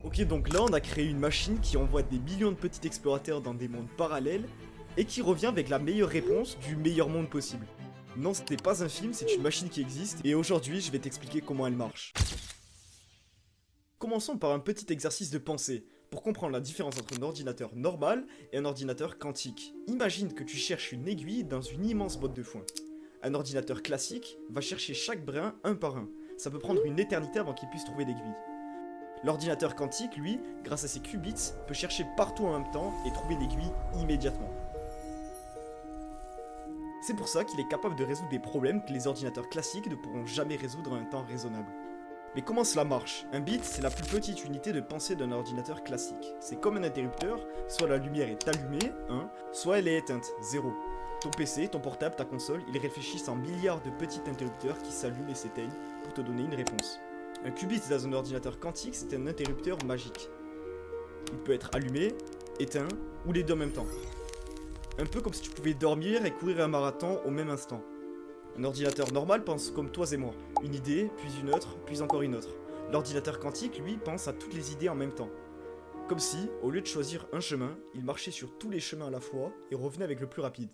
Ok, donc là on a créé une machine qui envoie des millions de petits explorateurs dans des mondes parallèles et qui revient avec la meilleure réponse du meilleur monde possible. Non, ce n'est pas un film, c'est une machine qui existe et aujourd'hui je vais t'expliquer comment elle marche. Commençons par un petit exercice de pensée pour comprendre la différence entre un ordinateur normal et un ordinateur quantique. Imagine que tu cherches une aiguille dans une immense botte de foin. Un ordinateur classique va chercher chaque brin un par un. Ça peut prendre une éternité avant qu'il puisse trouver l'aiguille. L'ordinateur quantique, lui, grâce à ses qubits, peut chercher partout en même temps et trouver l'aiguille immédiatement. C'est pour ça qu'il est capable de résoudre des problèmes que les ordinateurs classiques ne pourront jamais résoudre en un temps raisonnable. Mais comment cela marche? Un bit, c'est la plus petite unité de pensée d'un ordinateur classique. C'est comme un interrupteur, soit la lumière est allumée, 1, soit elle est éteinte, 0. Ton PC, ton portable, ta console, ils réfléchissent en milliards de petits interrupteurs qui s'allument et s'éteignent pour te donner une réponse. Un qubit dans un ordinateur quantique, c'est un interrupteur magique. Il peut être allumé, éteint, ou les deux en même temps. Un peu comme si tu pouvais dormir et courir un marathon au même instant. Un ordinateur normal pense comme toi et moi. Une idée, puis une autre, puis encore une autre. L'ordinateur quantique, lui, pense à toutes les idées en même temps. Comme si, au lieu de choisir un chemin, il marchait sur tous les chemins à la fois et revenait avec le plus rapide.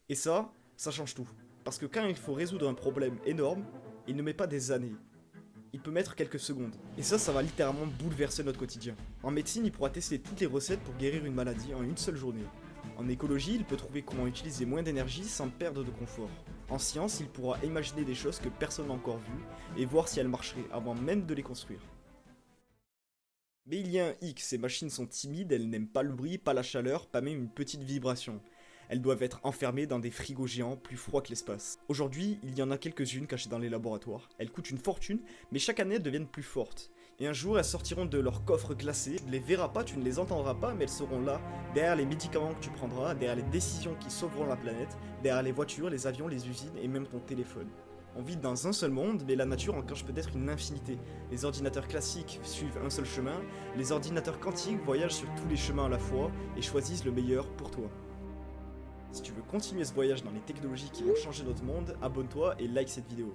Et ça change tout. Parce que quand il faut résoudre un problème énorme, il ne met pas des années. Il peut mettre quelques secondes. Et ça va littéralement bouleverser notre quotidien. En médecine, il pourra tester toutes les recettes pour guérir une maladie en une seule journée. En écologie, il peut trouver comment utiliser moins d'énergie sans perdre de confort. En science, il pourra imaginer des choses que personne n'a encore vues et voir si elles marcheraient avant même de les construire. Mais il y a un hic, ces machines sont timides, elles n'aiment pas le bruit, pas la chaleur, pas même une petite vibration. Elles doivent être enfermées dans des frigos géants plus froids que l'espace. Aujourd'hui, il y en a quelques-unes cachées dans les laboratoires. Elles coûtent une fortune, mais chaque année elles deviennent plus fortes. Et un jour, elles sortiront de leur coffre glacé. Tu ne les verras pas, tu ne les entendras pas, mais elles seront là, derrière les médicaments que tu prendras, derrière les décisions qui sauveront la planète, derrière les voitures, les avions, les usines et même ton téléphone. On vit dans un seul monde, mais la nature en cache peut-être une infinité. Les ordinateurs classiques suivent un seul chemin, les ordinateurs quantiques voyagent sur tous les chemins à la fois et choisissent le meilleur pour toi. Si tu veux continuer ce voyage dans les technologies qui vont changer notre monde, abonne-toi et like cette vidéo.